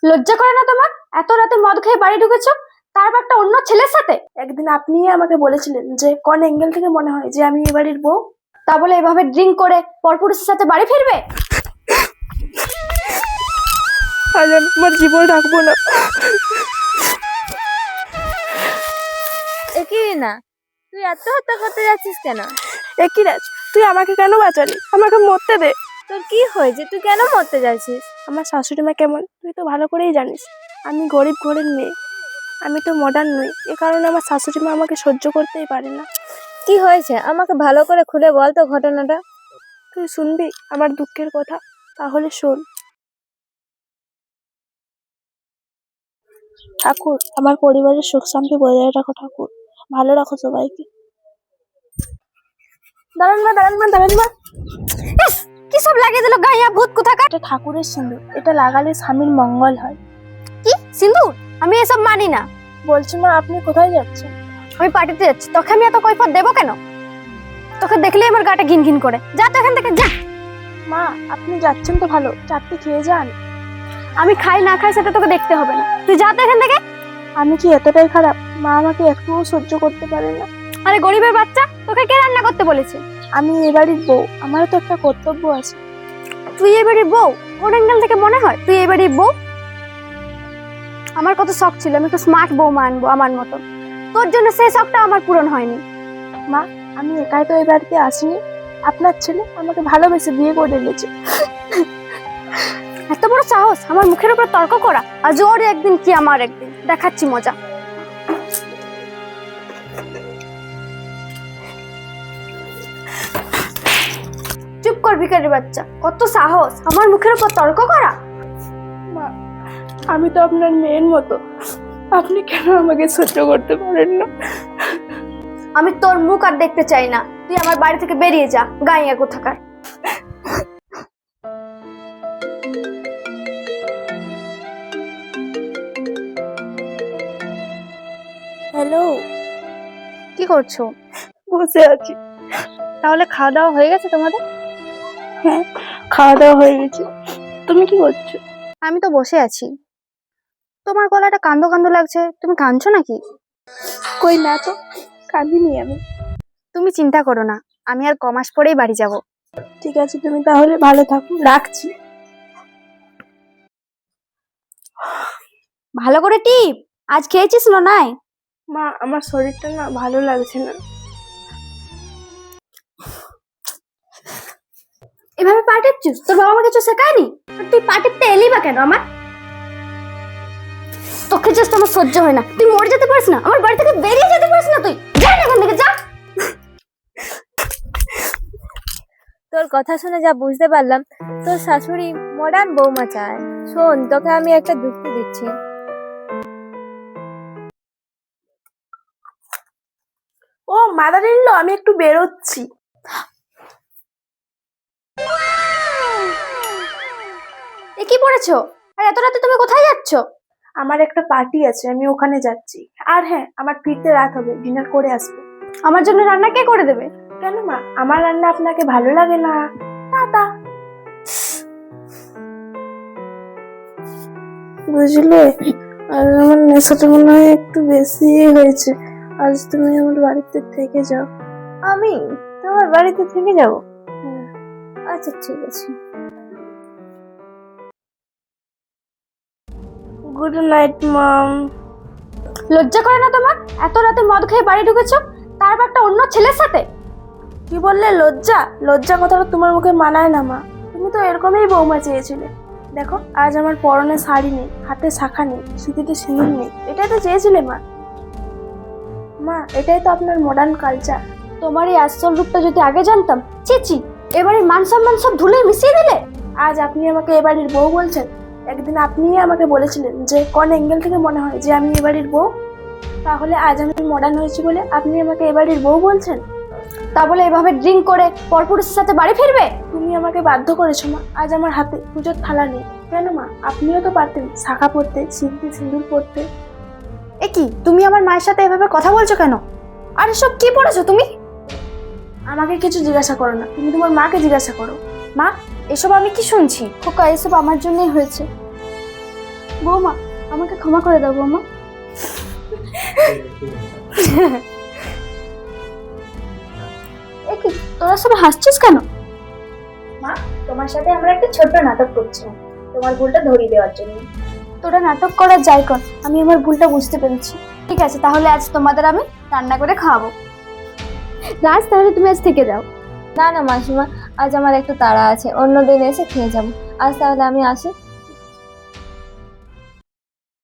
লজ্জা করে না তোমার? এত রাতে মদ খেয়ে বাড়ি ঢুকেছো, তারপর একটা অন্য ছেলের সাথে। একদিন আপনিই আমাকে বলেছিলেন যে কোন অ্যাঙ্গেল থেকে মনে হয় যে আমি এ বাড়ির বউ। তা বলে এভাবে ড্রিঙ্ক করে পরপুরুষের সাথে বাড়ি ফিরবে? আজ আমি আমার জীবন রাখবো না। একই না, তুই আত্মহত্যা করতে যাচ্ছিস কেন? একই রাজ, তুই আমাকে কেন বাঁচালি? আমাকে মরতে দে। তোর কি হয়েছে, তুই কেন মরতে যাচ্ছিস? আমার শাশুড়ি মা কেমন তুই তো ভালো করেই জানিস। আমি গরিব ঘরের মেয়ে, আমি তো মডার্ন নই, এ কারণে আমার শাশুড়ি মা আমাকে সহ্য করতেই পারে না। কি হয়েছে আমাকে ভালো করে খুলে বল তো ঘটনাটা। তুই শুনবি আমার দুঃখের কথা? তাহলে শোন। ঠাকুর, আমার পরিবারের সুখ শান্তি বজায় রাখো ঠাকুর, ভালো রাখো সবাইকে। দাঁড়ান মা, দাঁড়ান মা, দাঁড়ান মা। ইস, কি সব লাগিয়ে দিল গাইয়া ভূত কোথাকার। এটা ঠাকুরের সিঁদুর, এটা লাগালে স্বামীর মঙ্গল হয়। কি সিন্দুর? আমি এসব মানি না। বলছি মা, আপনি কোথায় যাচ্ছেন? আমি পার্টিতে যাচ্ছি, তোকে আমি এত কৈফিয়ত দেবো কেন? তোকে দেখলেই আমার গাটা ঘিন ঘিন করে। যা তো এখান থেকে যা। মা, আপনি যাচ্ছেন তো ভালো, চারটে খেয়ে যান। আমি খাই না খাই সেটা তোকে দেখতে হবে না, তুই যা তো এখান থেকে। আমি কি এতটাই খারাপ? মা আমাকে একটুও সহ্য করতে পারে না। আরে গরিবের বাচ্চা, তোকে কে রান্না করতে বলেছে? আমি এ বাড়ির বউ, আমারও তো একটা কর্তব্য আছে। তুই এই বাড়ির বউ? কোন অ্যাঙ্গেল থেকে মনে হয় তুই এই বাড়ির বউ? আমার কত শখ ছিল আমি একটু স্মার্ট বউ মানবো আমার মতো, তোর জন্য সেই শখটা আমার পূরণ হয়নি। মা, আমি একাই তো এই বাড়িতে আসিনি, আপনার ছেলে আমাকে ভালোবেসে বিয়ে করে দিয়েছে। এত বড় সাহস আমার মুখের উপর তর্ক করা! আজ ওর একদিন কি আমার একদিন, দেখাচ্ছি মজা। চুপ কর ভিখারি বাচ্চা, কত সাহস আমার মুখের উপর তর্ক করা! মা, আমি তো আপনার মেয়ের মতো, আপনি কেন আমাকে সহ্য করতে পারেন না? আমি তোর মুখ আর দেখতে চাই না, তুই আমার বাড়ি থেকে বেরিয়ে যা গাইয়া কোথাকার। হ্যালো, কি করছো? বসে আছি। তাহলে খাওয়া দাওয়া হয়ে গেছে তোমাদের? হ্যাঁ, খাওয়া দাওয়া হয়ে গেছে। তুমি কি করছো? আমি তো বসে আছি। তোমার গলাটা কান্দো কান্দো লাগছে, তুমি কাঁদছো নাকি? কই না তো, কাঁদিনি আমি। তুমি চিন্তা করো না, আমি আর কমাস পরেই বাড়ি যাব। ঠিক আছে, তুমি তাহলে ভালো থাকো, রাখছি। ভালো করে টিপ। আজ খেয়েছিস না নাই? মা, আমার শরীরটা না ভালো লাগছে না। এভাবে পা টিপছিস? তোর বাবা আমাকে কিছু শেখায়নি? আর তুই পা টিপতে এলি বা কেন আমার? তোকে জাস্ট আমার সহ্য হয় না, তুই মরে যেতে পারিস না? আমার বাড়ি থেকে বেরিয়ে যেতে পারিস না? তুই যা না এখান থেকে, যা। তোর কথা শুনে যা বুঝতে পারলাম, তোর শাশুড়ি মডার্ন বৌমা চায়। শোন, তোকে আমি একটা যুক্তি দিচ্ছি। ও মাদার ইন ল, আমি একটু বেরোচ্ছি। এ কি পড়েছো? আর এত রাতে তুমি কোথায় যাচ্ছ? আমার একটা পার্টি আছে, আমি ওখানে যাচ্ছি। আর হ্যাঁ, আমার ফিরতে রাত হবে, ডিনার করে আসবো। আমার জন্য রান্না কে করে দেবে? কেন মা, আমার রান্না আপনাকে ভালো লাগে না? টাটা। বুঝলে, আর আমার নেশাটা মনে হয় একটু বেশি হয়েছে। আজ তুমি আমার বাড়িতে থেকে যাও। আমি তোমার বাড়িতে থেকে যাব? আচ্ছা ঠিক আছে। গুড নাইট মম। লজ্জা করে না তোমার? এত রাতে মদ খেয়ে বাড়ি ঢুকেছো, তারপর একটা অন্য ছেলের সাথে। কি বললে? লজ্জা? লজ্জা কথাটা তোমার মুখে মানায় না মা। তুমি তো এরকমই বৌমা চেয়েছিলে। দেখো, আজ আমার পরনে শাড়ি নেই, হাতে শাখা নেই, সিঁথিতে সিঁদুর নেই। এটাই তো চেয়েছিলে মা। মা, এটাই তো আপনার মডার্ন কালচার। তোমার এই আসল রূপটা যদি আগে জানতাম, চিচি, এবারে মান সম্মান সব ধুলে মিশিয়ে দিলে। আজ আপনি আমাকে এ বাড়ির বউ বলছেন? একদিন আপনিই আমাকে বলেছিলেন যে কোন অ্যাঙ্গেল থেকে মনে হয় যে আমি এ বাড়ির বউ। তাহলে আজ আমি মডার্ন হয়েছি বলে আপনি আমাকে এ বাড়ির বউ বলছেন? তা বলে এভাবে ড্রিঙ্ক করে পরপুরুষের সাথে বাড়ি ফিরবে? তুমি আমাকে বাধ্য করেছো মা। আজ আমার হাতে পুজোর থালা নেই। কেন মা, আপনিও তো পারতেন শাখা পরতে, সিঁথি সিঁদুর পরতে। এ কি, তুমি আমার মায়ের সাথে এভাবে কথা বলছো কেন? আর এসব কি পড়েছো তুমি? আমাকে কিছু জিজ্ঞাসা করো না, তুমি তোমার মাকে জিজ্ঞাসা করো। মা, এসব আমি কি শুনছি? খোকা, এসব আমার জন্যই হয়েছে। বৌমা, আমাকে ক্ষমা করে দাও বৌমা। এ কি, তোরা সব হাসছিস কেন? মা, তোমার সাথে আমরা একটা ছোট্ট নাটক করছিলাম তোমার ভুলটা ধরিয়ে দেওয়ার জন্য। তোরা নাটক করার যাই কর, আমি আমার ভুলটা বুঝতে পেরেছি। ঠিক আছে, তাহলে আজ তোমাদের আমি রান্না করে খাওয়াবো। রাজ, তাহলে তুমি আজ থেকে যাও। না না মাসিমা, আজ আমার একটু তাড়া আছে, অন্য দিন এসে খেয়ে যাবো। আজ তাহলে আমি আসি।